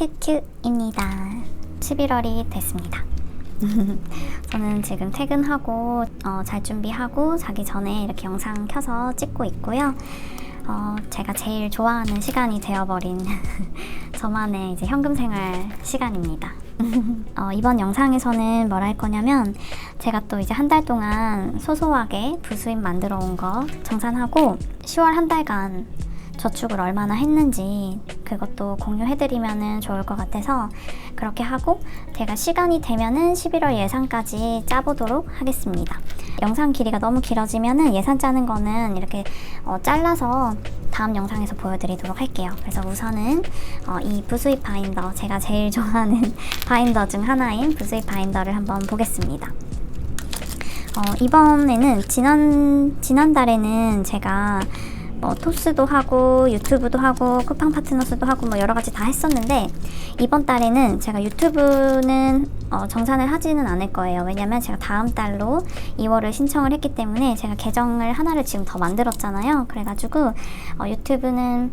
큐큐입니다. 11월이 됐습니다. 저는 지금 퇴근하고 잘 준비하고 자기 전에 이렇게 영상 켜서 찍고 있고요. 제가 제일 좋아하는 시간이 되어버린 저만의 이제 현금 생활 시간입니다. 이번 영상에서는 뭘 할 거냐면 제가 또 이제 한 달 동안 소소하게 부수입 만들어 온 거 정산하고 10월 한 달간 저축을 얼마나 했는지 그것도 공유해드리면 좋을 것 같아서 그렇게 하고 제가 시간이 되면은 11월 예산까지 짜보도록 하겠습니다. 영상 길이가 너무 길어지면은 예산 짜는 거는 이렇게 잘라서 다음 영상에서 보여드리도록 할게요. 그래서 우선은 이 부수입 바인더, 제가 제일 좋아하는 바인더 중 하나인 부수입 바인더를 한번 보겠습니다. 이번에는 지난달에는 제가 토스도 하고 유튜브도 하고 쿠팡 파트너스도 하고 여러 가지 다 했었는데 이번 달에는 제가 유튜브는 정산을 하지는 않을 거예요. 왜냐면 제가 다음 달로 2월을 신청을 했기 때문에 제가 계정을 하나를 지금 더 만들었잖아요. 그래가지고 유튜브는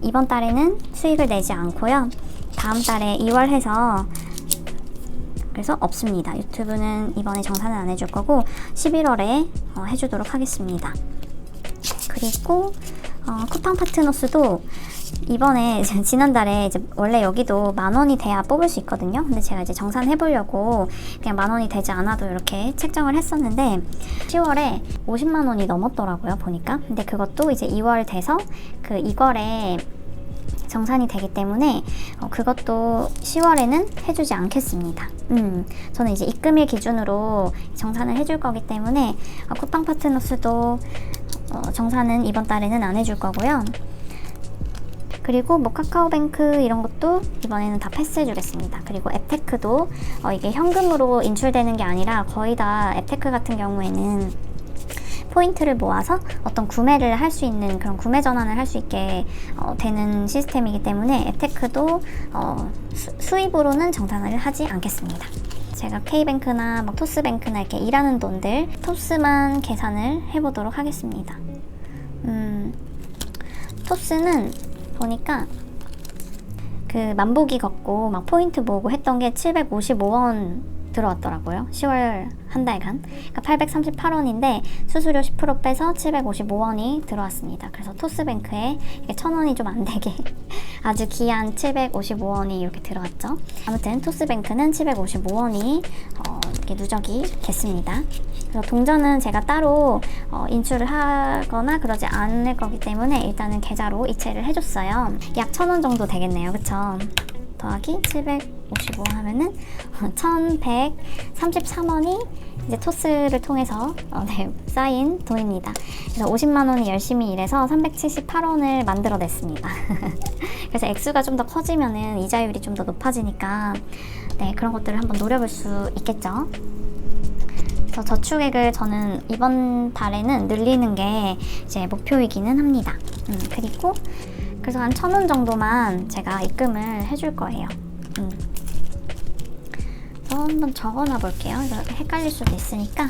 이번 달에는 수익을 내지 않고요. 다음 달에 2월 해서 그래서 없습니다. 유튜브는 이번에 정산을 안 해줄 거고 11월에 해주도록 하겠습니다. 그리고 쿠팡 파트너스도 이번에 지난달에 이제 원래 여기도 10,000원이 돼야 뽑을 수 있거든요. 근데 제가 이제 정산해 보려고 그냥 10,000원이 되지 않아도 이렇게 책정을 했었는데 10월에 50만 원이 넘었더라고요, 보니까. 근데 그것도 이제 2월 돼서 그 2월에 정산이 되기 때문에 그것도 10월에는 해주지 않겠습니다. 저는 이제 입금일 기준으로 정산을 해줄 거기 때문에 쿠팡 파트너스도 정산은 이번 달에는 안 해줄 거고요. 그리고 카카오뱅크 이런 것도 이번에는 다 패스해 주겠습니다. 그리고 앱테크도 이게 현금으로 인출되는 게 아니라 거의 다 앱테크 같은 경우에는 포인트를 모아서 어떤 구매를 할 수 있는 그런 구매 전환을 할 수 있게 되는 시스템이기 때문에 앱테크도 수입으로는 정산을 하지 않겠습니다. 제가 K뱅크나 토스뱅크나 이렇게 일하는 돈들 토스만 계산을 해보도록 하겠습니다. 토스는 보니까 그 만보기 걷고 포인트 모으고 했던 게 755원 들어왔더라고요. 10월 한 달간. 그러니까 838원인데 수수료 10% 빼서 755원이 들어왔습니다. 그래서 토스뱅크에 이게 1,000원이 좀 안 되게 아주 귀한 755원이 이렇게 들어왔죠. 아무튼 토스뱅크는 755원이 이렇게 누적이 됐습니다. 그래서 동전은 제가 따로 인출을 하거나 그러지 않을 거기 때문에 일단은 계좌로 이체를 해줬어요. 약 1,000원 정도 되겠네요. 그쵸? 더하기 755 하면은 1,133원이 이제 토스를 통해서 쌓인 돈입니다. 그래서 50만 원이 열심히 일해서 378원을 만들어냈습니다. 그래서 액수가 좀 더 커지면은 이자율이 좀 더 높아지니까 그런 것들을 한번 노려볼 수 있겠죠. 그래서 저축액을 저는 이번 달에는 늘리는 게 이제 목표이기는 합니다. 그리고 그래서 한 1,000원 정도만 제가 입금을 해줄 거예요. 그래서 한번 적어놔 볼게요. 이거 헷갈릴 수도 있으니까.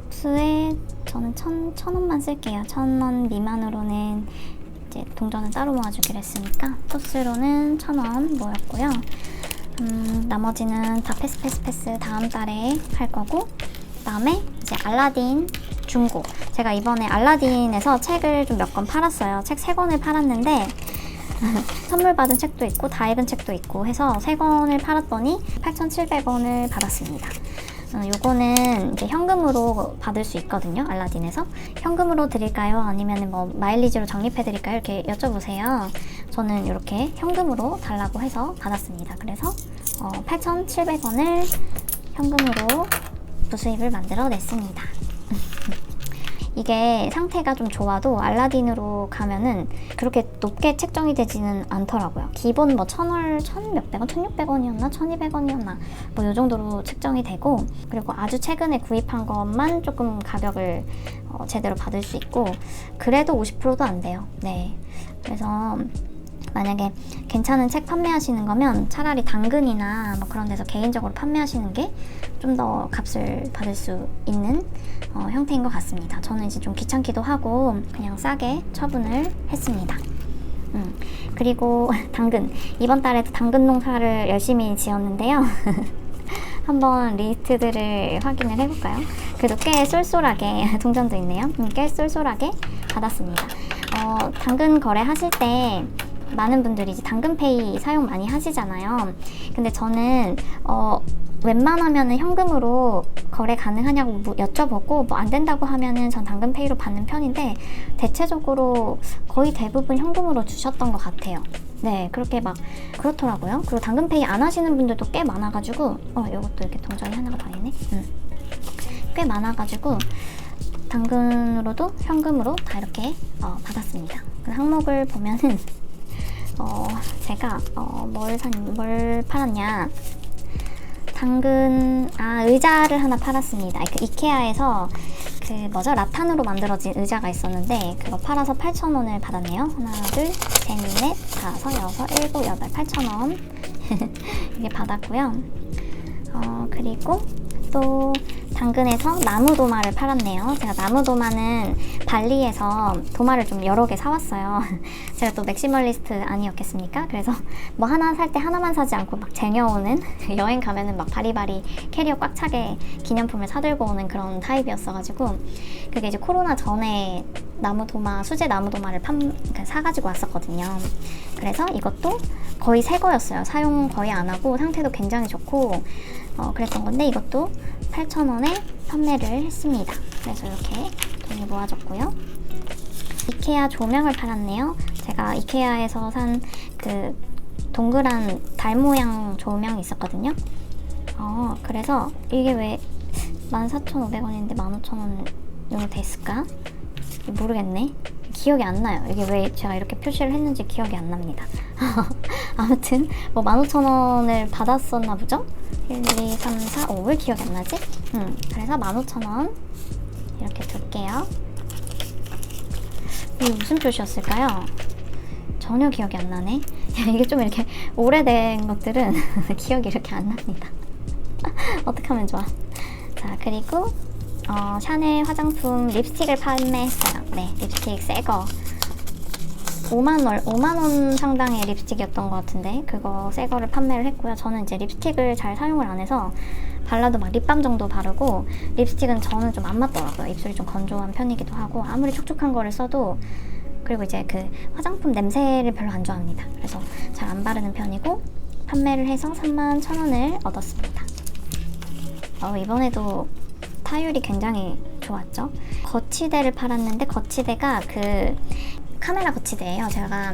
수에 저는 1,000원만 쓸게요. 1,000원 미만으로는 이제 동전은 따로 모아주기로 했으니까 토스로는 1,000원 모였고요. 나머지는 다 패스 다음 달에 할 거고, 그다음에 이제 알라딘 중고. 제가 이번에 알라딘에서 책을 좀 몇 권 팔았어요. 책 3권을 팔았는데 선물 받은 책도 있고 다 읽은 책도 있고 해서 3권을 팔았더니 8,700원을 받았습니다. 요거는 이제 현금으로 받을 수 있거든요. 알라딘에서. 현금으로 드릴까요? 아니면 마일리지로 적립해 드릴까요? 이렇게 여쭤보세요. 저는 이렇게 현금으로 달라고 해서 받았습니다. 그래서 8,700원을 현금으로 부수입을 만들어 냈습니다. 이게 상태가 좀 좋아도 알라딘으로 가면은 그렇게 높게 책정이 되지는 않더라고요. 기본 1,000원, 1,몇백 원, 1,600원이었나? 1,200원이었나? 요 정도로 책정이 되고, 그리고 아주 최근에 구입한 것만 조금 가격을 제대로 받을 수 있고, 그래도 50%도 안 돼요. 그래서 만약에 괜찮은 책 판매하시는 거면 차라리 당근이나 그런 데서 개인적으로 판매하시는 게 좀 더 값을 받을 수 있는 형태인 것 같습니다. 저는 이제 좀 귀찮기도 하고 그냥 싸게 처분을 했습니다. 그리고 당근. 이번 달에도 당근 농사를 열심히 지었는데요. 한번 리스트들을 확인을 해볼까요? 그래도 꽤 쏠쏠하게 동전도 있네요. 꽤 쏠쏠하게 받았습니다. 당근 거래하실 때 많은 분들이 이제 당근페이 사용 많이 하시잖아요. 근데 저는 웬만하면은 현금으로 거래 가능하냐고 여쭤보고 뭐 안 된다고 하면은 전 당근페이로 받는 편인데 대체적으로 거의 대부분 현금으로 주셨던 것 같아요. 네, 그렇게 막 그렇더라고요. 그리고 당근페이 안 하시는 분들도 꽤 많아가지고 요것도 이렇게 동전이 하나가 더 있네. 꽤 많아가지고 당근으로도 현금으로 다 이렇게 받았습니다. 그 항목을 보면은 제가 뭘 팔았냐, 당근 의자를 하나 팔았습니다. 그 이케아에서 라탄으로 만들어진 의자가 있었는데 그거 팔아서 8,000원을 받았네요. 하나, 둘, 셋, 넷, 다섯, 여섯, 일곱, 여덟, 8,000원 이게 받았고요. 그리고 또 당근에서 나무 도마를 팔았네요. 제가 나무 도마는 발리에서 도마를 좀 여러 개 사왔어요. 제가 또 맥시멀리스트 아니었겠습니까? 그래서 뭐 하나 살 때 하나만 사지 않고 막 쟁여오는, 여행 가면은 막 바리바리 캐리어 꽉 차게 기념품을 사들고 오는 그런 타입이었어가지고 그게 이제 코로나 전에 나무 도마, 수제 나무 도마를 사가지고 왔었거든요. 그래서 이것도 거의 새 거였어요. 사용 거의 안 하고 상태도 굉장히 좋고 그랬던 건데 이것도 8,000원에 판매를 했습니다. 그래서 이렇게 돈이 모아졌고요. 이케아 조명을 팔았네요. 제가 이케아에서 산 그 동그란 달 모양 조명이 있었거든요. 그래서 이게 왜 14,500원인데 15,000원으로 됐을까? 모르겠네. 기억이 안 나요. 이게 왜 제가 이렇게 표시를 했는지 기억이 안 납니다. 아무튼 뭐 15,000원을 받았었나 보죠? 1, 2, 3, 4, 5. 왜 기억이 안 나지? 그래서 15,000원 이렇게 둘게요. 이게 무슨 표시였을까요? 전혀 기억이 안 나네. 이게 좀 이렇게 오래된 것들은 기억이 이렇게 안 납니다. 어떻게 하면 좋아? 자, 그리고 샤넬 화장품 립스틱을 판매했어요. 네, 립스틱 새거 5만원 상당의 립스틱이었던 것 같은데 그거 새거를 판매를 했고요. 저는 이제 립스틱을 잘 사용을 안 해서 발라도 막 립밤 정도 바르고 립스틱은 저는 좀 안 맞더라고요. 입술이 좀 건조한 편이기도 하고 아무리 촉촉한 거를 써도, 그리고 이제 그 화장품 냄새를 별로 안 좋아합니다. 그래서 잘 안 바르는 편이고 판매를 해서 31,000원을 얻었습니다. 이번에도 타율이 굉장히 좋았죠. 거치대를 팔았는데 거치대가 그 카메라 거치대예요. 제가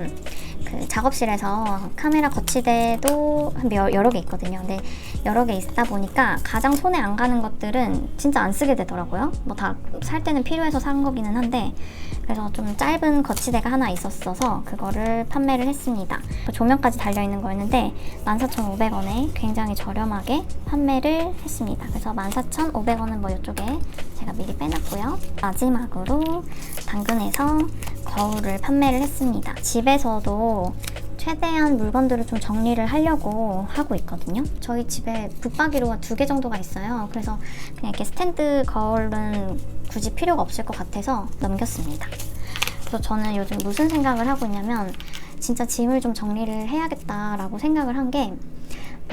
그 작업실에서 카메라 거치대도 여러 개 있거든요. 근데 여러 개 있다 보니까 가장 손에 안 가는 것들은 진짜 안 쓰게 되더라고요. 뭐 다 살 때는 필요해서 산 거기는 한데, 그래서 좀 짧은 거치대가 하나 있었어서 그거를 판매를 했습니다. 조명까지 달려있는 거였는데 14,500원에 굉장히 저렴하게 판매를 했습니다. 그래서 14,500원은 뭐 이쪽에 제가 미리 빼놨고요. 마지막으로 당근에서 거울을 판매를 했습니다. 집에서도 최대한 물건들을 좀 정리를 하려고 하고 있거든요. 저희 집에 붙박이로가 2개 정도가 있어요. 그래서 그냥 이렇게 스탠드 거울은 굳이 필요가 없을 것 같아서 넘겼습니다. 그래서 저는 요즘 무슨 생각을 하고 있냐면 진짜 짐을 좀 정리를 해야겠다라고 생각을 한 게,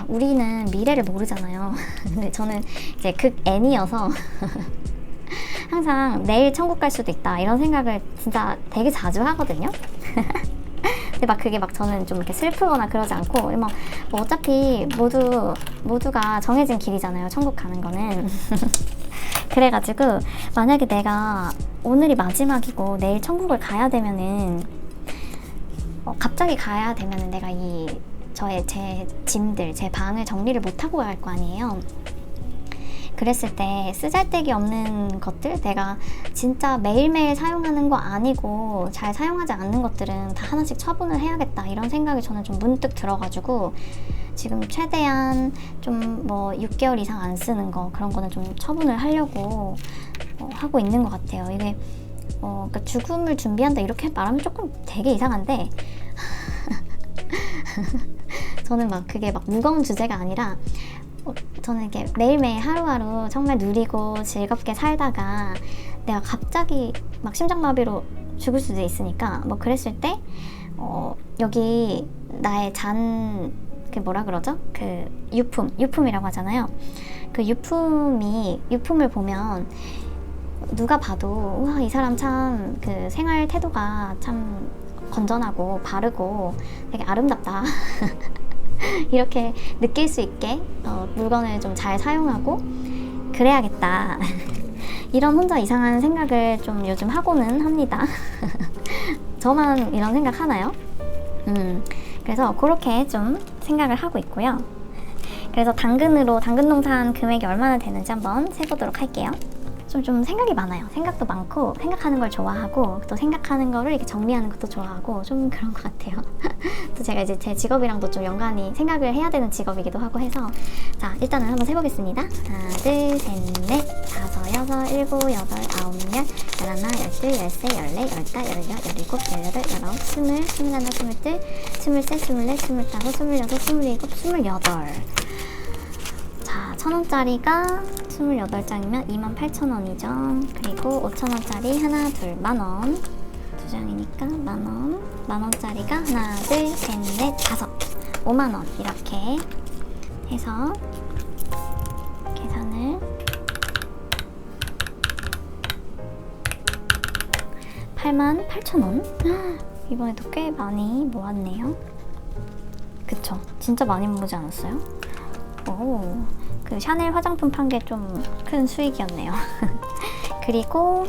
우리는 미래를 모르잖아요. 근데 저는 이제 극 N이어서 항상 내일 천국 갈 수도 있다 이런 생각을 진짜 되게 자주 하거든요. 근데 막 그게 막 저는 좀 이렇게 슬프거나 그러지 않고 뭐 어차피 모두가 정해진 길이잖아요. 천국 가는 거는. 그래가지고 만약에 내가 오늘이 마지막이고 내일 천국을 가야 되면은 갑자기 가야 되면은 내가 제 짐들, 제 방을 정리를 못하고 갈 거 아니에요. 그랬을 때 쓰잘데기 없는 것들, 내가 진짜 매일매일 사용하는 거 아니고 잘 사용하지 않는 것들은 다 하나씩 처분을 해야겠다 이런 생각이 저는 좀 문득 들어가지고 지금 최대한 좀 뭐 6개월 이상 안 쓰는 거, 그런 거는 좀 처분을 하려고 하고 있는 것 같아요. 이게 그러니까 죽음을 준비한다 이렇게 말하면 조금 되게 이상한데 저는 막 그게 막 무거운 주제가 아니라 저는 이렇게 매일매일 하루하루 정말 누리고 즐겁게 살다가 내가 갑자기 막 심장마비로 죽을 수도 있으니까 뭐 그랬을 때 여기 나의 그 뭐라 그러죠? 그 유품이라고 하잖아요. 그 유품을 보면 누가 봐도 와, 이 사람 참 그 생활 태도가 참 건전하고 바르고 되게 아름답다. 이렇게 느낄 수 있게 물건을 좀 잘 사용하고 그래야겠다. 이런 혼자 이상한 생각을 좀 요즘 하고는 합니다. 저만 이런 생각 하나요? 그래서 그렇게 좀 생각을 하고 있고요. 그래서 당근 농사한 금액이 얼마나 되는지 한번 세보도록 할게요. 좀 생각이 많아요. 생각도 많고 생각하는 걸 좋아하고 또 생각하는 거를 이렇게 정리하는 것도 좋아하고 좀 그런 것 같아요. 또 제가 이제 제 직업이랑도 좀 연관이 생각을 해야 되는 직업이기도 하고 해서 자, 일단은 한번 세보겠습니다. 하나, 둘, 셋, 넷, 다섯, 여섯, 일곱, 여덟, 아홉, 열, 열하나, 열둘, 열세, 열네, 열다, 열여, 열일곱, 열여덟, 열아홉, 스물, 스물하나, 스물둘, 스물셋, 스물넷, 스물다섯, 스물여섯, 스물일곱, 스물여덟. 자, 1,000원짜리가 28장이면 28,000원이죠. 그리고 5,000원짜리 하나, 둘, 만원. 2장이니까 만원. 만원짜리가 하나, 둘, 셋, 넷, 다섯. 5만원. 이렇게 해서 계산을 88,000원. 이번에도 꽤 많이 모았네요. 그쵸? 진짜 많이 모으지 않았어요? 오, 그 샤넬 화장품 판 게 좀 큰 수익이었네요. 그리고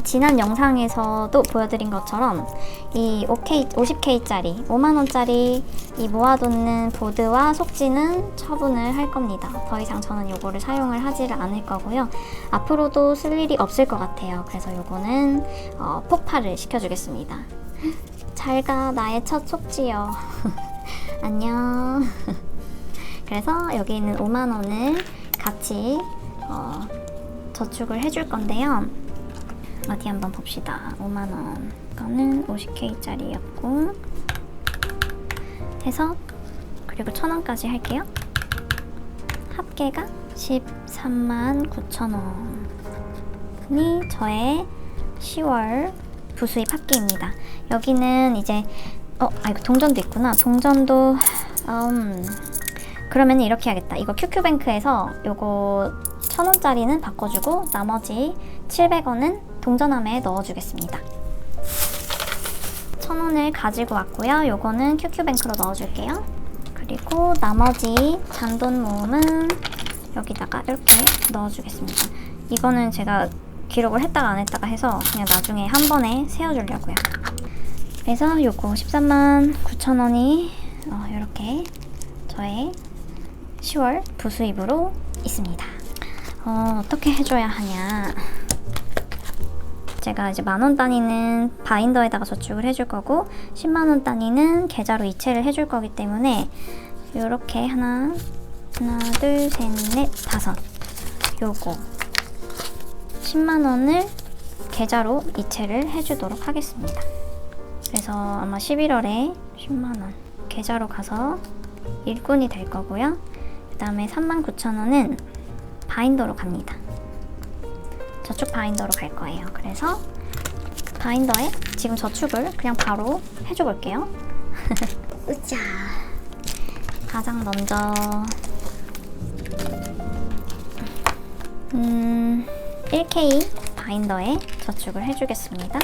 지난 영상에서도 보여드린 것처럼 이 50K짜리 5만원짜리 이 모아두는 보드와 속지는 처분을 할 겁니다. 더 이상 저는 요거를 사용을 하지를 않을 거고요. 앞으로도 쓸 일이 없을 것 같아요. 그래서 요거는 폭발을 시켜주겠습니다. 잘가 나의 첫 속지요. 안녕. 그래서 여기 있는 5만원을 같이 저축을 해줄 건데요. 어디 한번 봅시다. 5만원 이거는 50K짜리였고 해서 그리고 1,000원까지 할게요. 합계가 139,000원이 저의 10월 부수입 합계입니다. 여기는 이제 이거 동전도 있구나. 동전도 그러면 이렇게 해야겠다. 이거 QQ뱅크에서 요거 1,000원짜리는 바꿔주고 나머지 700원은 동전함에 넣어주겠습니다. 1,000원을 가지고 왔고요. 요거는 QQ뱅크로 넣어줄게요. 그리고 나머지 잔돈 모음은 여기다가 이렇게 넣어주겠습니다. 이거는 제가 기록을 했다가 안 했다가 해서 그냥 나중에 한 번에 세워주려고요. 그래서 요거 139,000원이 이렇게 저의 10월 부수입으로 있습니다. 어떻게 해줘야 하냐. 제가 이제 만원 단위는 바인더에다가 저축을 해줄 거고 10만원 단위는 계좌로 이체를 해줄 거기 때문에 요렇게 하나, 둘, 셋, 넷, 다섯 요거 10만원을 계좌로 이체를 해주도록 하겠습니다. 그래서 아마 11월에 10만원 계좌로 가서 일꾼이 될 거고요. 그 다음에 39,000원은 바인더로 갑니다. 저축 바인더로 갈 거예요. 그래서 바인더에 지금 저축을 그냥 바로 해줘 볼게요. 으쌰. 가장 먼저 1K 바인더에 저축을 해주겠습니다.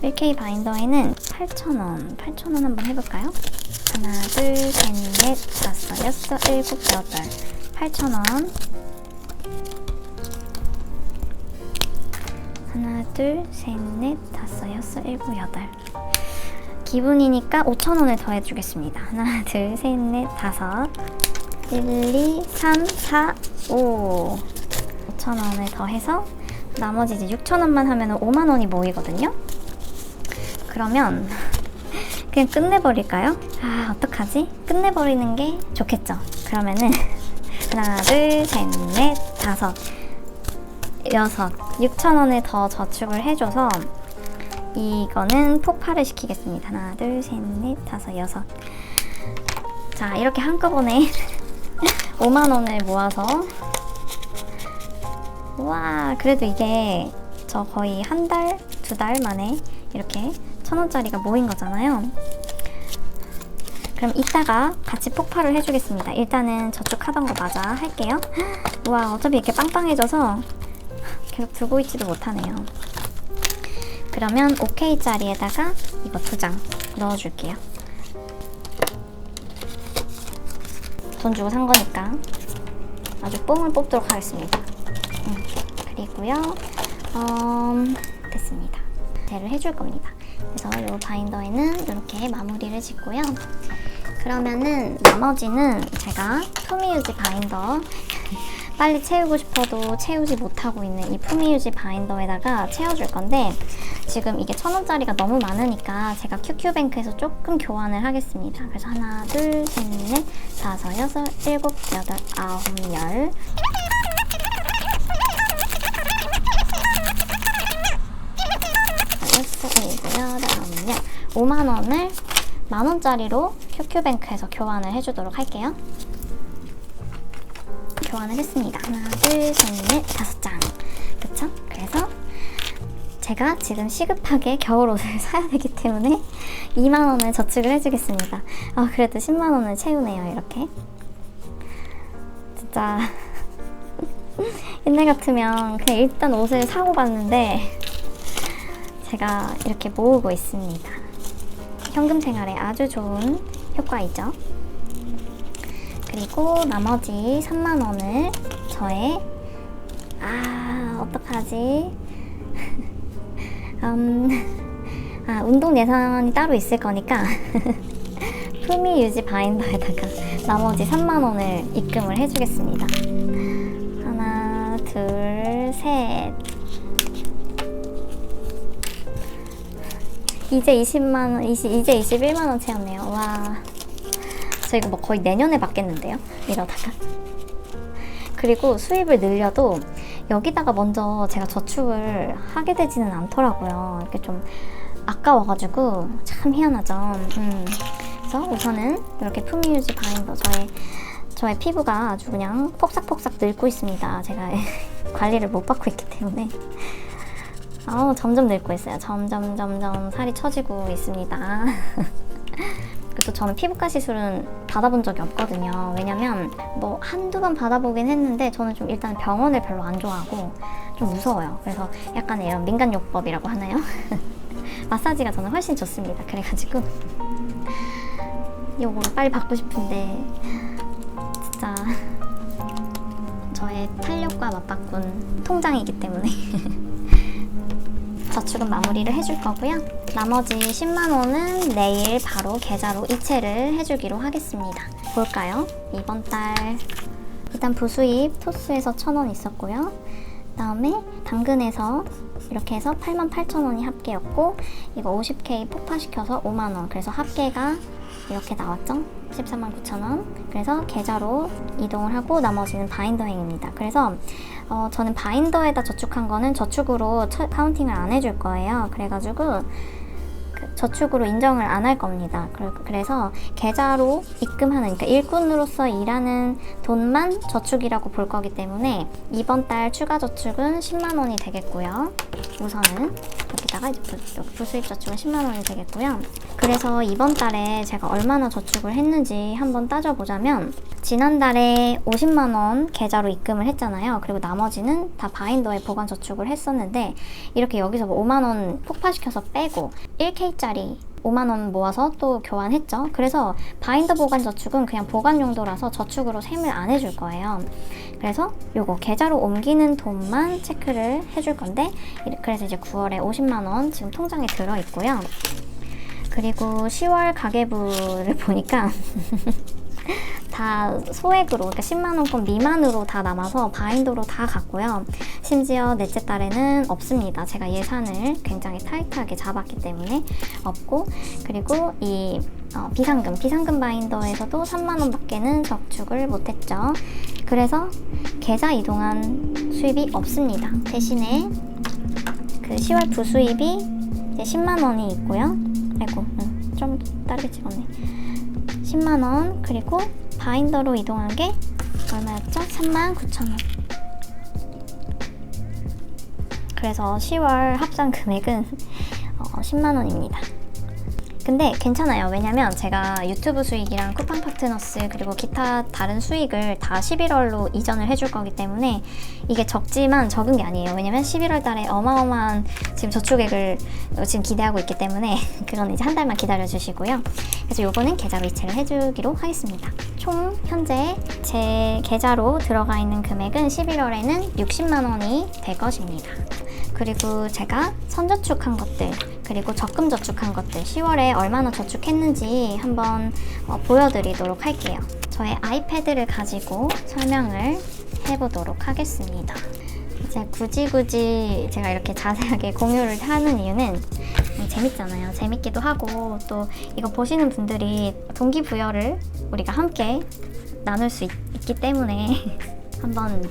1K 바인더에는 8,000원 한번 해볼까요? 하나, 둘, 셋, 넷, 다섯, 여섯, 일곱, 여덟 8,000원 하나, 둘, 셋, 넷, 다섯, 여섯, 일곱, 여덟 기분이니까 5,000원을 더 해주겠습니다. 하나, 둘, 셋, 넷, 다섯 1, 2, 3, 4, 5 5,000원을 더 해서 나머지 이제 6,000원만 하면 5만원이 모이거든요. 그러면 그냥 끝내버릴까요? 어떡하지? 끝내버리는 게 좋겠죠. 그러면은 하나, 둘, 셋, 넷, 다섯, 여섯 6,000원을 더 저축을 해줘서 이거는 폭발을 시키겠습니다. 하나, 둘, 셋, 넷, 다섯, 여섯 자, 이렇게 한꺼번에 5만원을 모아서 와, 그래도 이게 저 거의 한 달, 두 달 만에 이렇게 1,000원짜리가 모인 거잖아요. 그럼 이따가 같이 폭발을 해주겠습니다. 일단은 저축하던 거 마저 할게요. 와, 어차피 이렇게 빵빵해져서 계속 두고 있지도 못하네요. 그러면 OK짜리에다가 이거 2장 넣어줄게요. 돈 주고 산 거니까 아주 뽕을 뽑도록 하겠습니다. 그리고요, 됐습니다. 대를 해줄 겁니다. 그래서 이 바인더에는 이렇게 마무리를 짓고요. 그러면은 나머지는 제가 푸미유지 바인더 빨리 채우고 싶어도 채우지 못하고 있는 이 푸미유지 바인더에다가 채워줄 건데, 지금 이게 1,000원짜리가 너무 많으니까 제가 QQ뱅크에서 조금 교환을 하겠습니다. 그래서 하나, 둘, 셋, 넷, 다섯, 여섯, 일곱, 여덟, 아홉, 열. 여섯, 일곱, 여덟, 아홉, 열. 5만 원을 만원짜리로 QQ뱅크에서 교환을 해주도록 할게요. 교환을 했습니다. 하나, 둘, 셋, 넷, 5장. 그쵸? 그래서 제가 지금 시급하게 겨울옷을 사야 되기 때문에 2만 원을 저축을 해주겠습니다. 그래도 10만 원을 채우네요, 이렇게. 진짜 옛날 같으면 그냥 일단 옷을 사고 갔는데 제가 이렇게 모으고 있습니다. 현금 생활에 아주 좋은 효과이죠. 그리고 나머지 3만 원을 저의 어떡하지? 운동 예산이 따로 있을 거니까 푸미유지 바인더에다가 나머지 3만 원을 입금을 해주겠습니다. 하나, 둘, 셋. 이제 20만 원, 이제 21만 원 채웠네요. 와, 저 이거 뭐 거의 내년에 받겠는데요? 이러다가. 그리고 수입을 늘려도 여기다가 먼저 제가 저축을 하게 되지는 않더라고요. 이렇게 좀 아까워가지고 참 희한하죠. 그래서 우선은 이렇게 푸미유지 바인더, 저의 피부가 아주 그냥 폭삭폭삭 늙고 있습니다. 제가 관리를 못 받고 있기 때문에. 점점 늙고 있어요. 점점 살이 처지고 있습니다. 그래서 저는 피부과 시술은 받아본 적이 없거든요. 왜냐면 뭐 한두 번 받아보긴 했는데 저는 좀 일단 병원을 별로 안 좋아하고 좀 무서워요. 그래서 약간 이런 민간요법이라고 하나요? 마사지가 저는 훨씬 좋습니다. 그래가지고 요거를 빨리 받고 싶은데 진짜 저의 탄력과 맞바꾼 통장이기 때문에 저축은 마무리를 해줄 거고요. 나머지 10만 원은 내일 바로 계좌로 이체를 해주기로 하겠습니다. 볼까요? 이번 달 일단 부수입 토스에서 1,000원 있었고요. 그다음에 당근에서 이렇게 해서 88,000원이 합계였고, 이거 50K 폭파시켜서 5만 원. 그래서 합계가 이렇게 나왔죠? 149,000원. 그래서 계좌로 이동을 하고 나머지는 바인더행입니다. 그래서 저는 바인더에다 저축한 거는 저축으로 카운팅을 안 해줄 거예요. 그래가지고 저축으로 인정을 안 할 겁니다. 그래서 계좌로 입금하는, 그러니까 일꾼으로서 일하는 돈만 저축이라고 볼 거기 때문에 이번 달 추가 저축은 10만 원이 되겠고요. 우선은 여기다가 이제 부수입 저축은 10만 원이 되겠고요. 그래서 이번 달에 제가 얼마나 저축을 했는지 한번 따져보자면, 지난달에 50만 원 계좌로 입금을 했잖아요. 그리고 나머지는 다 바인더에 보관 저축을 했었는데, 이렇게 여기서 5만 원 폭파시켜서 빼고 1K짜리 5만 원 모아서 또 교환했죠. 그래서 바인더 보관 저축은 그냥 보관 용도라서 저축으로 셈을 안 해줄 거예요. 그래서 요거 계좌로 옮기는 돈만 체크를 해줄 건데, 그래서 이제 9월에 50만 원 지금 통장에 들어 있고요. 그리고 10월 가계부를 보니까 다 소액으로, 그러니까 10만 원권 미만으로 다 남아서 바인더로 다 갔고요. 심지어 넷째 달에는 없습니다. 제가 예산을 굉장히 타이트하게 잡았기 때문에 없고, 그리고 이 비상금 바인더에서도 3만 원밖에는 저축을 못했죠. 그래서 계좌 이동한 수입이 없습니다. 대신에 그 10월 부수입이 이제 10만 원이 있고요. 아이고, 좀 다르게 찍었네. 10만 원, 그리고 바인더로 이동한 게 얼마였죠? 39,000원. 그래서 10월 합산 금액은 10만 원입니다. 근데 괜찮아요. 왜냐면 제가 유튜브 수익이랑 쿠팡 파트너스 그리고 기타 다른 수익을 다 11월로 이전을 해줄 거기 때문에 이게 적지만 적은 게 아니에요. 왜냐면 11월 달에 어마어마한 지금 저축액을 지금 기대하고 있기 때문에 그건 이제 한 달만 기다려 주시고요. 그래서 요거는 계좌로 이체를 해주기로 하겠습니다. 총 현재 제 계좌로 들어가 있는 금액은 11월에는 60만 원이 될 것입니다. 그리고 제가 선저축한 것들 그리고 적금 저축한 것들 10월에 얼마나 저축했는지 한번 보여드리도록 할게요. 저의 아이패드를 가지고 설명을 해보도록 하겠습니다. 이제 굳이 제가 이렇게 자세하게 공유를 하는 이유는 재밌잖아요. 재밌기도 하고 또 이거 보시는 분들이 동기부여를 우리가 함께 나눌 수 있기 때문에 한번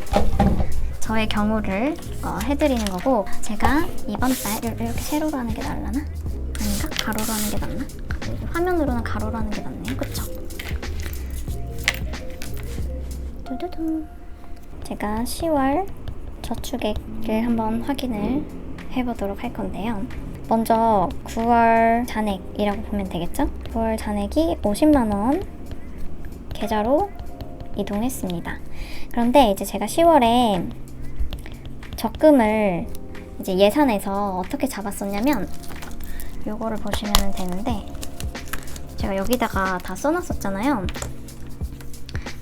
저의 경우를 해드리는 거고, 제가 이번 달 이렇게 세로로 하는 게 나으려나? 아닌가? 가로로 하는 게 낫나? 화면으로는 가로로 하는 게 낫네요. 그쵸? 두두둥. 제가 10월 저축액을 한번 확인을 해보도록 할 건데요. 먼저 9월 잔액이라고 보면 되겠죠? 9월 잔액이 50만원 계좌로 이동했습니다. 그런데 이제 제가 10월에 적금을 이제 예산에서 어떻게 잡았었냐면 요거를 보시면 되는데, 제가 여기다가 다 써놨었잖아요.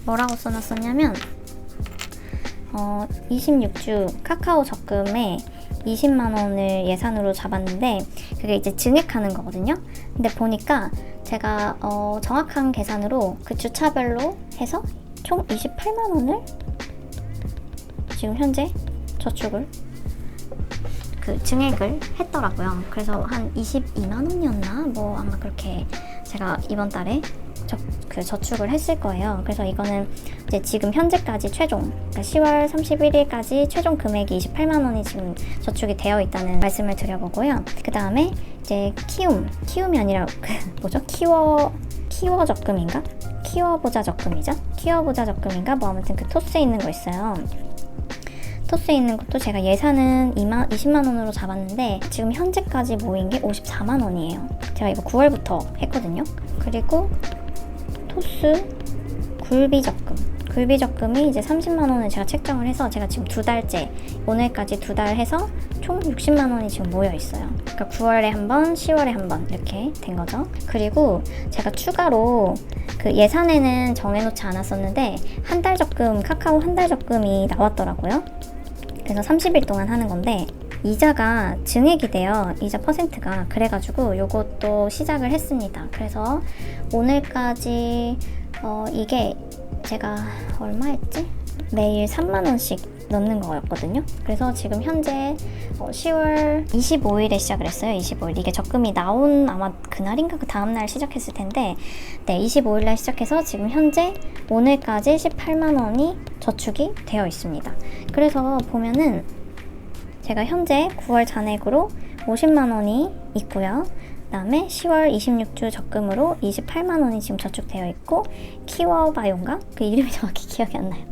뭐라고 써놨었냐면 26주 카카오 적금에 20만원을 예산으로 잡았는데 그게 이제 증액하는 거거든요. 근데 보니까 제가 정확한 계산으로 그 주차별로 해서 총 28만원을 지금 현재 저축을 증액을 했더라고요. 그래서 한 22만원이었나? 뭐 아마 그렇게 제가 이번 달에 저축을 했을 거예요. 그래서 이거는 이제 지금 현재까지 최종, 그러니까 10월 31일까지 최종 금액이 28만원이 지금 저축이 되어 있다는 말씀을 드려보고요. 그 다음에 이제 키움이 아니라 뭐죠? 키워 적금인가? 키워보자 적금이죠? 키워보자 적금인가? 뭐 아무튼 그 토스에 있는 거 있어요. 토스에 있는 것도 제가 예산은 20만원으로 잡았는데 지금 현재까지 모인 게 54만원이에요. 제가 이거 9월부터 했거든요. 그리고 토스 굴비 적금이 이제 30만원을 제가 책정을 해서 제가 지금 2달째, 오늘까지 2달 해서 총 60만원이 지금 모여 있어요. 그러니까 9월에 한 번, 10월에 한 번 이렇게 된 거죠. 그리고 제가 추가로 그 예산에는 정해놓지 않았었는데 한 달 적금, 카카오 한 달 적금이 나왔더라고요. 그래서 30일 동안 하는 건데 이자가 증액이 돼요. 이자 퍼센트가. 그래가지고 요것도 시작을 했습니다. 그래서 오늘까지 이게 제가 얼마였지? 매일 3만원씩 넣는 거였거든요. 그래서 지금 현재 10월 25일에 시작을 했어요. 25일. 이게 적금이 나온 아마 그날인가 그 다음날 시작했을 텐데, 네, 25일날 시작해서 지금 현재 오늘까지 18만원이 저축이 되어 있습니다. 그래서 보면은 제가 현재 9월 잔액으로 50만원이 있고요. 그 다음에 10월 26주 적금으로 28만원이 지금 저축되어 있고, 키워바요인가? 그 이름이 정확히 기억이 안 나요.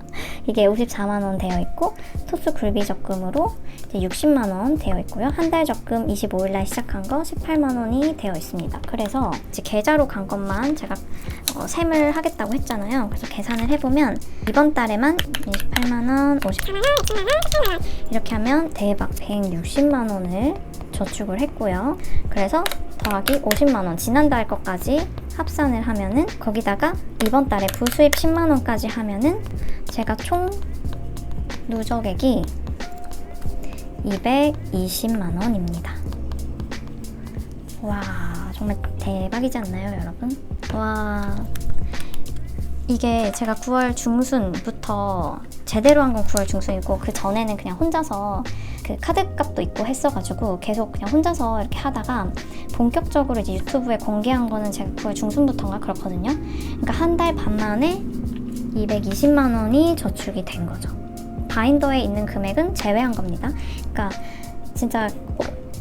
이게 54만원 되어 있고, 토스 굴비 적금으로 이제 60만원 되어 있고요. 한 달 적금 25일날 시작한 거 18만원이 되어 있습니다. 그래서 이제 계좌로 간 것만 제가 셈을 하겠다고 했잖아요. 그래서 계산을 해보면 이번 달에만 28만원, 50만원 이렇게 하면 대박 160만원을 저축을 했고요. 그래서 더하기 50만원, 지난달 것까지 합산을 하면은, 거기다가 이번 달에 부수입 10만원까지 하면은 제가 총 누적액이 220만원입니다. 와, 정말 대박이지 않나요, 여러분? 와, 이게 제가 9월 중순부터 제대로 한 건 9월 중순이고, 그 전에는 그냥 혼자서 그 카드값도 있고 했어가지고 계속 그냥 혼자서 이렇게 하다가 본격적으로 이제 유튜브에 공개한 거는 제가 9월 중순부터인가 그렇거든요. 그러니까 한 달 반 만에 220만원이 저축이 된 거죠. 바인더에 있는 금액은 제외한 겁니다. 그러니까 진짜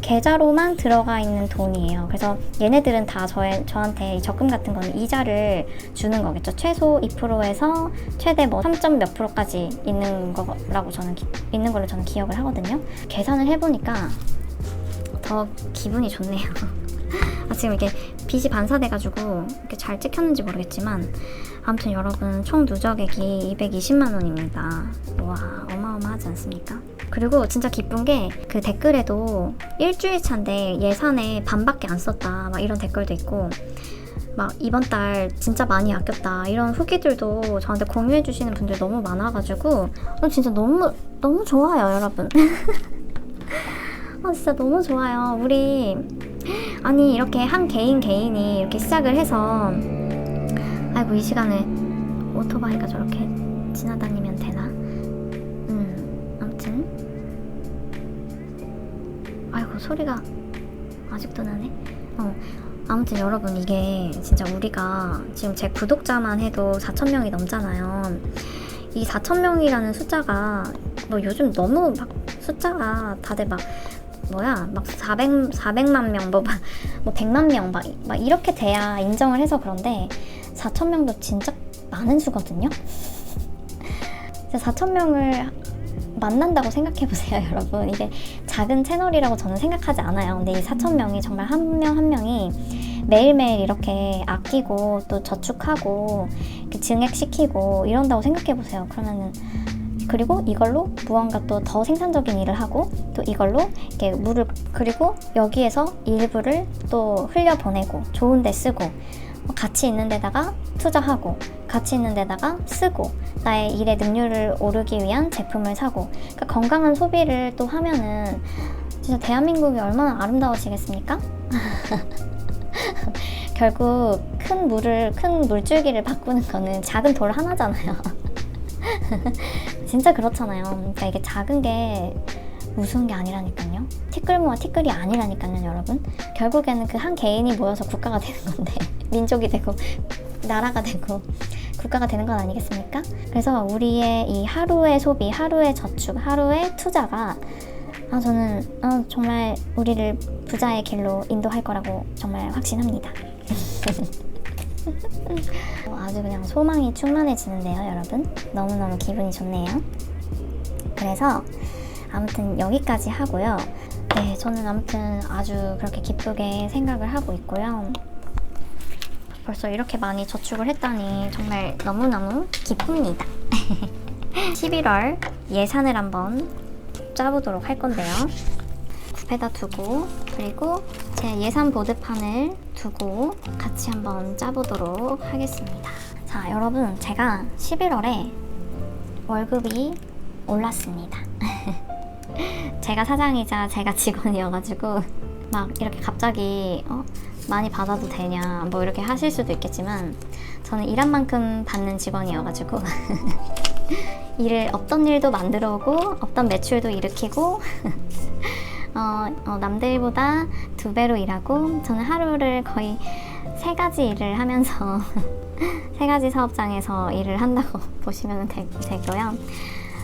계좌로만 들어가 있는 돈이에요. 그래서 얘네들은 다 저한테 적금 같은 거는 이자를 주는 거겠죠. 최소 2%에서 최대 뭐 3점 몇 %까지 있는 거라고 있는 걸로 저는 기억을 하거든요. 계산을 해보니까 더 기분이 좋네요. 지금 이게 빛이 반사돼가지고 이렇게 잘 찍혔는지 모르겠지만 아무튼 여러분 총 누적액이 220만 원입니다. 와, 어마어마하지 않습니까? 그리고 진짜 기쁜 게 그 댓글에도 일주일 차인데 예산에 반밖에 안 썼다 막 이런 댓글도 있고, 막 이번 달 진짜 많이 아꼈다 이런 후기들도 저한테 공유해 주시는 분들 너무 많아가지고 진짜 너무 좋아요 여러분. 진짜 너무 좋아요. 우리 아니 이렇게 한 개인이 이렇게 시작을 해서, 아이고 이 시간에 오토바이가 저렇게 지나다니면 되나? 아무튼 아이고 소리가 아직도 나네. 아무튼 여러분 이게 진짜 우리가 지금 제 구독자만 해도 4,000명이 넘잖아요. 이 4,000명이라는 숫자가 뭐 요즘 너무 막 숫자가 다들 막 400만 명, 뭐 100만 명 막 이렇게 돼야 인정을 해서 그런데 4,000명도 진짜 많은 수거든요. 4,000명을 만난다고 생각해보세요 여러분. 이게 작은 채널이라고 저는 생각하지 않아요. 근데 이 4,000명이 정말 한 명 한 명이 매일매일 이렇게 아끼고 또 저축하고 이렇게 증액시키고 이런다고 생각해보세요. 그러면은 그리고 이걸로 무언가 또 더 생산적인 일을 하고 또 이걸로 이렇게 물을, 그리고 여기에서 일부를 또 흘려보내고 좋은 데 쓰고 가치 있는 데다가 투자하고 가치 있는 데다가 쓰고 나의 일의 능률을 오르기 위한 제품을 사고, 그러니까 건강한 소비를 또 하면은 진짜 대한민국이 얼마나 아름다워지겠습니까? 결국 큰 물줄기를 바꾸는 거는 작은 돌 하나잖아요. 진짜 그렇잖아요. 그러니까 이게 작은 게 우스운 게 아니라니까요. 티끌모아 티끌이 아니라니까요 여러분. 결국에는 그 한 개인이 모여서 국가가 되는 건데 민족이 되고 나라가 되고 국가가 되는 건 아니겠습니까? 그래서 우리의 이 하루의 소비, 하루의 저축, 하루의 투자가 저는 정말 우리를 부자의 길로 인도할 거라고 정말 확신합니다. 아주 그냥 소망이 충만해지는데요 여러분. 너무너무 기분이 좋네요. 그래서 아무튼 여기까지 하고요. 네, 저는 아무튼 아주 그렇게 기쁘게 생각을 하고 있고요. 벌써 이렇게 많이 저축을 했다니 정말 너무너무 기쁩니다. 11월 예산을 한번 짜보도록 할 건데요. 굽에다 두고 그리고 제 예산 보드판을 두고 같이 한번 짜보도록 하겠습니다. 자 여러분, 제가 11월에 월급이 올랐습니다. 제가 사장이자 제가 직원이어가지고 막 이렇게 갑자기 많이 받아도 되냐 뭐 이렇게 하실 수도 있겠지만 저는 일한 만큼 받는 직원이어가지고 일을 없던 일도 만들어 오고 없던 매출도 일으키고 남들보다 2배로 일하고 저는 하루를 거의 3가지 일을 하면서 3가지 사업장에서 일을 한다고 보시면 되고요.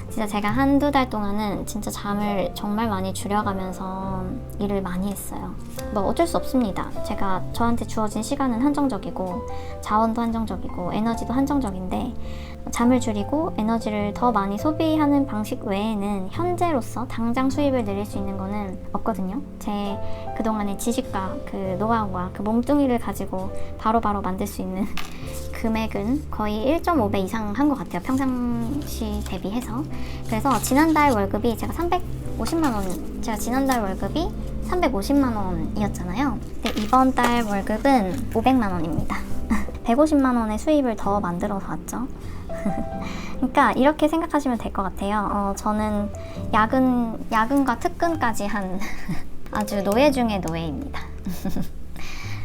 진짜 제가 한두 달 동안은 진짜 잠을 정말 많이 줄여가면서 일을 많이 했어요. 뭐 어쩔 수 없습니다. 제가 저한테 주어진 시간은 한정적이고 자원도 한정적이고 에너지도 한정적인데 잠을 줄이고 에너지를 더 많이 소비하는 방식 외에는 현재로서 당장 수입을 늘릴 수 있는 거는 없거든요. 제 그동안의 지식과 그 노하우와 그 몸뚱이를 가지고 바로바로 만들 수 있는 금액은 거의 1.5배 이상 한 것 같아요. 평상시 대비해서. 그래서 지난달 월급이 제가 지난달 월급이 350만 원이었잖아요. 근데 이번 달 월급은 500만 원입니다. 150만 원의 수입을 더 만들어서 왔죠. 그러니까 이렇게 생각하시면 될 것 같아요. 저는 야근과 특근까지 한 아주 노예 중의 노예입니다.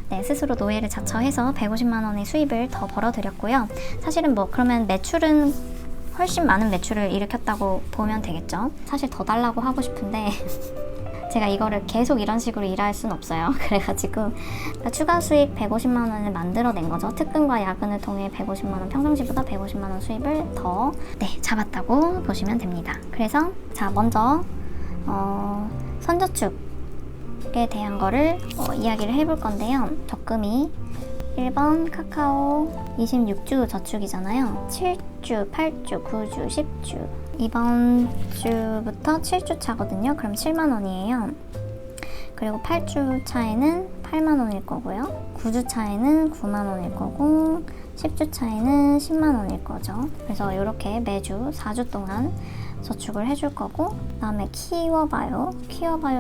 네, 스스로 노예를 자처해서 150만 원의 수입을 더 벌어들였고요. 사실은 뭐 그러면 매출은 훨씬 많은 매출을 일으켰다고 보면 되겠죠. 사실 더 달라고 하고 싶은데 제가 이거를 계속 이런 식으로 일할 순 없어요. 그래가지고 추가 수익 150만 원을 만들어낸 거죠. 특근과 야근을 통해 150만 원, 평상시보다 150만 원 수입을 더 잡았다고 보시면 됩니다. 그래서 자 먼저 선저축에 대한 거를 이야기를 해볼 건데요. 적금이 1번 카카오 26주 저축이잖아요. 7주, 8주, 9주, 10주. 이번 주부터 7주 차거든요. 그럼 7만 원이에요. 그리고 8주 차에는 8만 원일 거고요. 9주 차에는 9만 원일 거고 10주 차에는 10만 원일 거죠. 그래서 이렇게 매주 4주 동안 저축을 해줄 거고, 그 다음에 키워봐요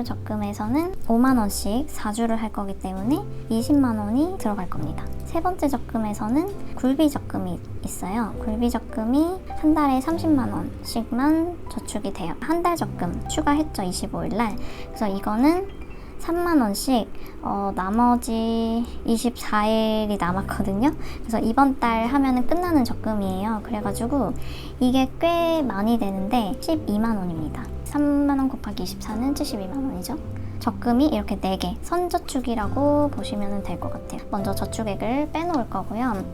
적금에서는 5만 원씩 4주를 할 거기 때문에 20만 원이 들어갈 겁니다. 세 번째 적금에서는 굴비 적금이 있어요. 굴비 적금이 한 달에 30만 원씩만 저축이 돼요. 한 달 적금 추가했죠, 25일 날. 그래서 이거는 3만 원씩 나머지 24일이 남았거든요. 그래서 이번 달 하면은 끝나는 적금이에요. 그래가지고 이게 꽤 많이 되는데 12만 원입니다. 3만 원 곱하기 24는 72만 원이죠. 적금이 이렇게 4개, 선저축이라고 보시면 될 것 같아요. 먼저 저축액을 빼놓을 거고요.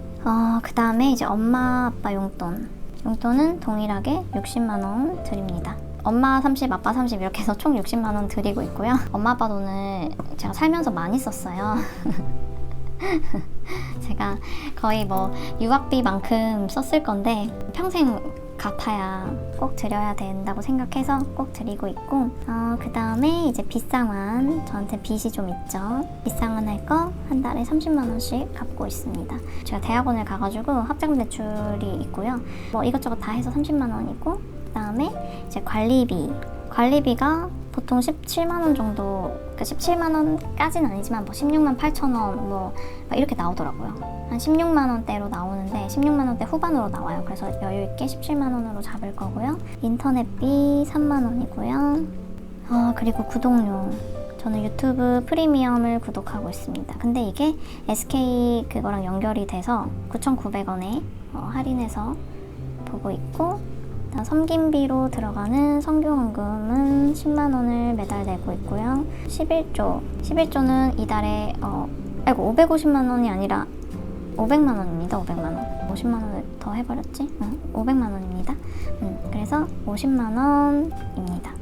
그 다음에 이제 엄마 아빠 용돈은 동일하게 60만 원 드립니다. 엄마 30, 아빠 30 이렇게 해서 총 60만 원 드리고 있고요. 엄마 아빠 돈을 제가 살면서 많이 썼어요. 제가 거의 뭐 유학비만큼 썼을 건데 평생 같아야 꼭 드려야 된다고 생각해서 꼭 드리고 있고, 그 다음에 이제 빚상환, 저한테 빚이 좀 있죠. 빚상환 할 거 한 달에 30만 원씩 갚고 있습니다. 제가 대학원을 가가지고 학자금 대출이 있고요. 뭐 이것저것 다 해서 30만 원이고, 그 다음에 이제 관리비가 보통 17만 원 정도, 그러니까 17만 원까지는 아니지만 뭐 16만 8천 원 뭐 이렇게 나오더라고요. 한 16만 원대로 나오는데 16만 원대 후반으로 나와요. 그래서 여유 있게 17만 원으로 잡을 거고요. 인터넷비 3만 원이고요. 그리고 구독료. 저는 유튜브 프리미엄을 구독하고 있습니다. 근데 이게 SK 그거랑 연결이 돼서 9,900원에 할인해서 보고 있고, 섬김비로 들어가는 성교헌금은 10만 원을 매달 내고 있고요. 11조는 이달에 550만 원이 아니라 500만 원입니다. 500만 원. 50만 원을 더 해버렸지? 500만 원입니다. 그래서 50만 원입니다.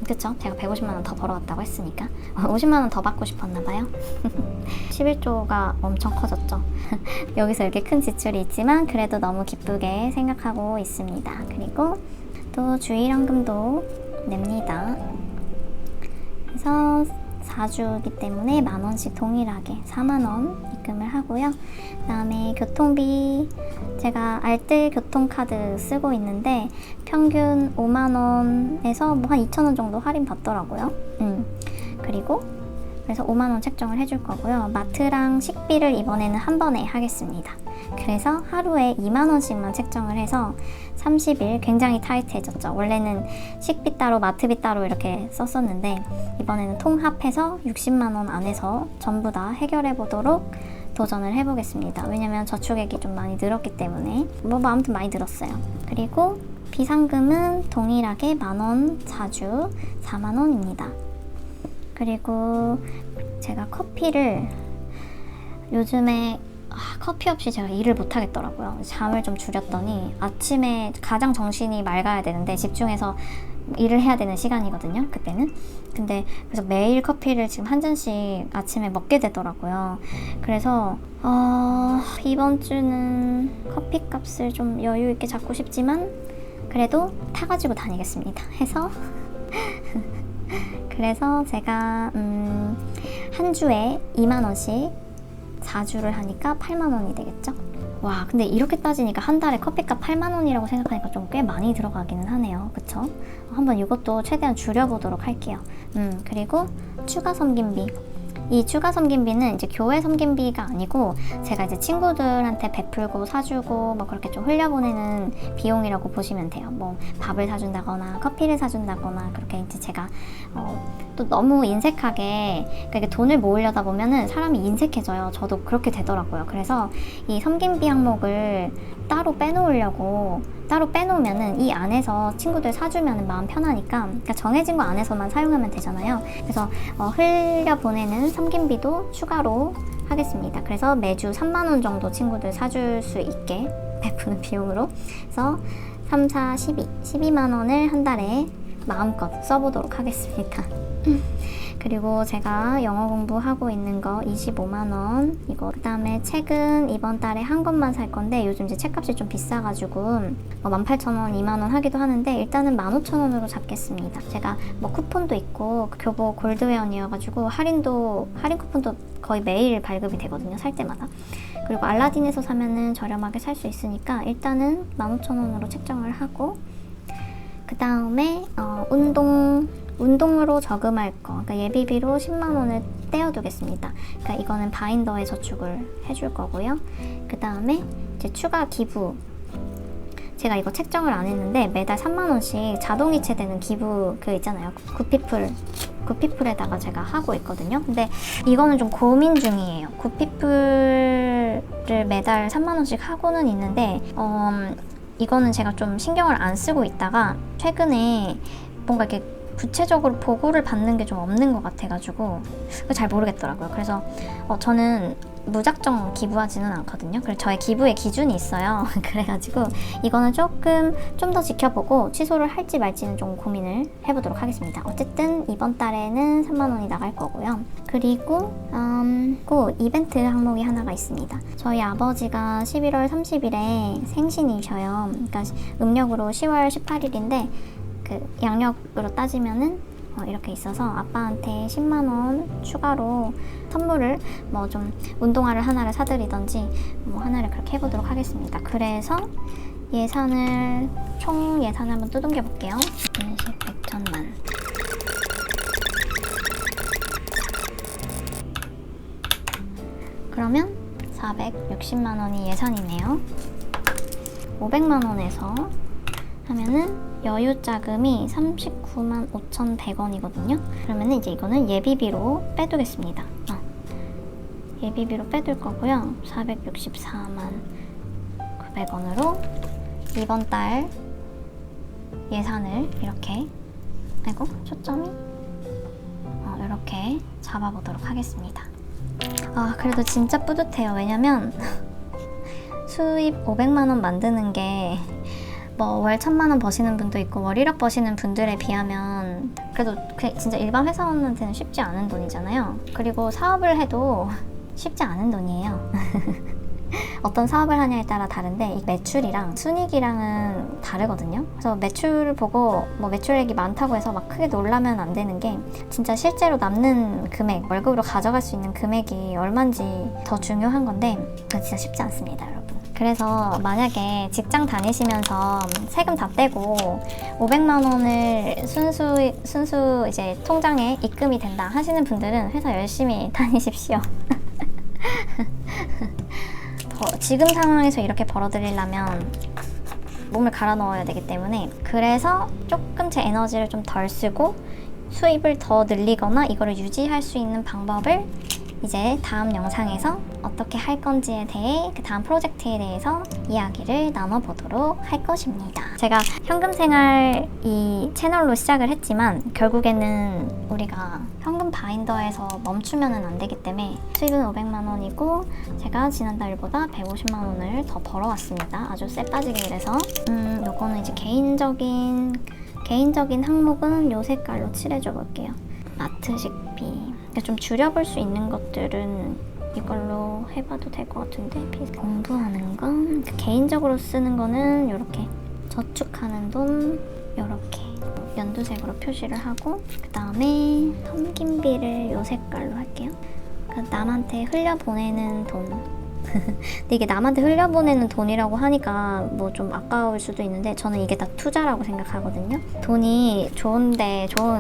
그쵸? 제가 150만 원 더 벌어왔다고 했으니까 50만 원 더 받고 싶었나 봐요. 11조가 엄청 커졌죠. 여기서 이렇게 큰 지출이 있지만 그래도 너무 기쁘게 생각하고 있습니다. 그리고 또 주일연금도 냅니다. 그래서 4주이기 때문에 만 원씩 동일하게 4만 원 입금을 하고요. 그 다음에 교통비, 제가 알뜰 교통카드 쓰고 있는데 평균 5만 원에서 뭐 한 2천 원 정도 할인 받더라고요. 그리고 그래서 5만 원 책정을 해줄 거고요. 마트랑 식비를 이번에는 한 번에 하겠습니다. 그래서 하루에 2만 원씩만 책정을 해서 30일, 굉장히 타이트해졌죠. 원래는 식비 따로 마트비 따로 이렇게 썼었는데 이번에는 통합해서 60만 원 안에서 전부 다 해결해 보도록 도전을 해보겠습니다. 왜냐면 저축액이 좀 많이 늘었기 때문에. 뭐 아무튼 많이 늘었어요. 그리고 비상금은 동일하게 만 원 4주 4만 원입니다. 그리고 제가 커피를 요즘에 커피 없이 제가 일을 못 하겠더라고요. 잠을 좀 줄였더니 아침에 가장 정신이 맑아야 되는데 집중해서 일을 해야 되는 시간이거든요, 그때는. 근데 그래서 매일 커피를 지금 한 잔씩 아침에 먹게 되더라고요. 그래서 이번 주는 커피 값을 좀 여유 있게 잡고 싶지만 그래도 타가지고 다니겠습니다 해서 그래서 제가 한 주에 2만 원씩 4주를 하니까 8만 원이 되겠죠? 와, 근데 이렇게 따지니까 한 달에 커피값 8만 원이라고 생각하니까 좀 꽤 많이 들어가기는 하네요. 그쵸? 한번 이것도 최대한 줄여보도록 할게요. 그리고 추가 섬김비. 이 추가 섬김비는 이제 교회 섬김비가 아니고 제가 이제 친구들한테 베풀고 사주고 뭐 그렇게 좀 흘려보내는 비용이라고 보시면 돼요. 뭐 밥을 사준다거나 커피를 사준다거나 그렇게 이제 제가 또 너무 인색하게 그러니까 돈을 모으려다 보면은 사람이 인색해져요. 저도 그렇게 되더라고요. 그래서 이 섬김비 항목을 따로 빼놓으면은 이 안에서 친구들 사주면 마음 편하니까, 그러니까 정해진 거 안에서만 사용하면 되잖아요. 그래서 흘려보내는 섬김비도 추가로 하겠습니다. 그래서 매주 3만 원 정도 친구들 사줄 수 있게 베푸는 비용으로 해서 3, 4, 12만 원을 한 달에 마음껏 써보도록 하겠습니다. 그리고 제가 영어 공부하고 있는 거 25만 원 이거, 그 다음에 책은 이번 달에 한 권만 살 건데 요즘 이제 책값이 좀 비싸가지고 18,000원, 2만 원 하기도 하는데 일단은 15,000원으로 잡겠습니다. 제가 뭐 쿠폰도 있고 교보 골드회원이어가지고 할인 쿠폰도 거의 매일 발급이 되거든요, 살 때마다. 그리고 알라딘에서 사면은 저렴하게 살 수 있으니까 일단은 15,000원으로 책정을 하고, 그 다음에 운동으로 저금할 거, 그러니까 예비비로 10만 원을 떼어두겠습니다. 그러니까 이거는 바인더에 저축을 해줄 거고요. 그 다음에 이제 추가 기부, 제가 이거 책정을 안 했는데 매달 3만 원씩 자동이체되는 기부 그 있잖아요. 굿피플에다가 제가 하고 있거든요. 근데 이거는 좀 고민 중이에요. 굿피플을 매달 3만 원씩 하고는 있는데 이거는 제가 좀 신경을 안 쓰고 있다가 최근에 뭔가 이렇게 구체적으로 보고를 받는 게 좀 없는 것 같아가지고 잘 모르겠더라고요. 그래서 저는 무작정 기부하지는 않거든요. 그래서 저의 기부의 기준이 있어요. 그래가지고 이거는 조금 좀 더 지켜보고 취소를 할지 말지는 좀 고민을 해보도록 하겠습니다. 어쨌든 이번 달에는 3만 원이 나갈 거고요. 그리고 또 이벤트 항목이 하나가 있습니다. 저희 아버지가 11월 30일에 생신이셔요. 그러니까 음력으로 10월 18일인데 그 양력으로 따지면은 이렇게 있어서 아빠한테 10만 원 추가로 선물을 뭐 좀 운동화를 하나를 사드리던지 뭐 하나를 그렇게 해보도록 하겠습니다. 그래서 총 예산을 한번 두둥겨 볼게요. 인식 100천만. 그러면 460만 원이 예산이네요. 500만 원에서 하면은 여유 자금이 39만 5,100원이거든요. 그러면은 이제 이거는 예비비로 빼두겠습니다. 예비비로 빼둘 거고요. 464만 900원으로 이번 달 예산을 이렇게 초점이 이렇게 잡아보도록 하겠습니다. 그래도 진짜 뿌듯해요. 왜냐면 수입 500만 원 만드는 게 뭐 월 1,000만 원 버시는 분도 있고 월 1억 버시는 분들에 비하면 그래도 진짜 일반 회사원한테는 쉽지 않은 돈이잖아요. 그리고 사업을 해도 쉽지 않은 돈이에요. 어떤 사업을 하냐에 따라 다른데 이 매출이랑 순이익이랑은 다르거든요. 그래서 매출을 보고 뭐 매출액이 많다고 해서 막 크게 놀라면 안 되는 게 진짜 실제로 남는 금액, 월급으로 가져갈 수 있는 금액이 얼마인지 더 중요한 건데 진짜 쉽지 않습니다, 여러분. 그래서 만약에 직장 다니시면서 세금 다 떼고 500만 원을 순수 이제 통장에 입금이 된다 하시는 분들은 회사 열심히 다니십시오. 지금 상황에서 이렇게 벌어들이려면 몸을 갈아 넣어야 되기 때문에 그래서 조금 제 에너지를 좀 덜 쓰고 수입을 더 늘리거나 이거를 유지할 수 있는 방법을 이제 다음 영상에서 어떻게 할 건지에 대해 그 다음 프로젝트에 대해서 이야기를 나눠보도록 할 것입니다. 제가 현금생활 이 채널로 시작을 했지만 결국에는 우리가 현금 바인더에서 멈추면 안 되기 때문에 수입은 500만 원이고 제가 지난달보다 150만 원을 더 벌어왔습니다. 아주 쎄 빠지게 일해서 요거는 이제 개인적인 항목은 요 색깔로 칠해줘 볼게요. 마트 식비. 좀 줄여볼 수 있는 것들은 이걸로 해봐도 될 것 같은데 공부하는 건 개인적으로 쓰는 거는 이렇게 저축하는 돈 이렇게 연두색으로 표시를 하고 그 다음에 섬김비를 요 색깔로 할게요. 남한테 흘려보내는 돈. 근데 이게 남한테 흘려보내는 돈이라고 하니까 뭐 좀 아까울 수도 있는데 저는 이게 다 투자라고 생각하거든요. 돈이 좋은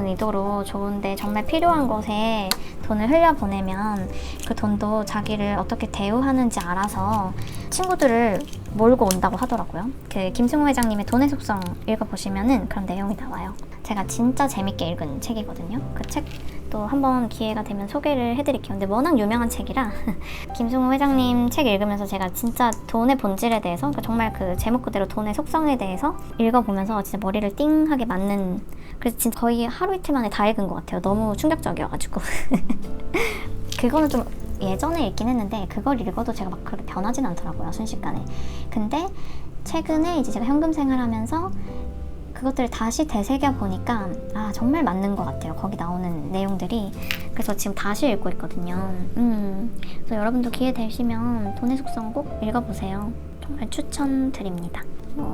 의도로 좋은데 정말 필요한 곳에 돈을 흘려보내면 그 돈도 자기를 어떻게 대우하는지 알아서 친구들을 몰고 온다고 하더라고요. 그 김승우 회장님의 돈의 속성 읽어보시면은 그런 내용이 나와요. 제가 진짜 재밌게 읽은 책이거든요. 그 책도 한번 기회가 되면 소개를 해드릴게요. 근데 워낙 유명한 책이라 김승우 회장님 책 읽으면서 제가 진짜 돈의 본질에 대해서 그러니까 정말 그 제목 그대로 돈의 속성에 대해서 읽어보면서 진짜 머리를 띵하게 맞는 그래서 진짜 거의 하루 이틀 만에 다 읽은 것 같아요. 너무 충격적이어가지고 그거는 좀 예전에 읽긴 했는데 그걸 읽어도 제가 막 그렇게 변하진 않더라고요, 순식간에. 근데 최근에 이제 제가 현금 생활하면서 그것들을 다시 되새겨 보니까 정말 맞는 것 같아요. 거기 나오는 내용들이. 그래서 지금 다시 읽고 있거든요. 그래서 여러분도 기회 되시면 돈의 속성 꼭 읽어보세요. 정말 추천드립니다.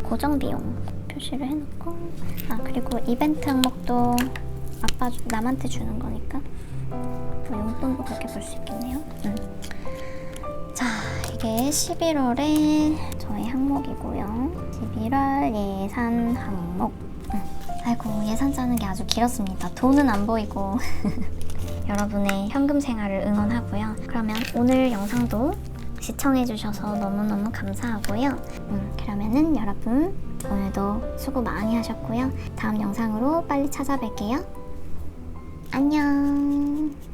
고정 비용 표시를 해놓고 그리고 이벤트 항목도 남한테 주는 거니까 뭐 용돈도 그렇게 볼 수 있겠네요. 자, 이게 11월에 저의 항목이고요. 11월 예산 항목. 아이고, 예산 짜는 게 아주 길었습니다. 돈은 안 보이고 여러분의 현금 생활을 응원하고요. 그러면 오늘 영상도 시청해주셔서 너무너무 감사하고요. 그러면은 여러분 오늘도 수고 많이 하셨고요. 다음 영상으로 빨리 찾아뵐게요. 안녕.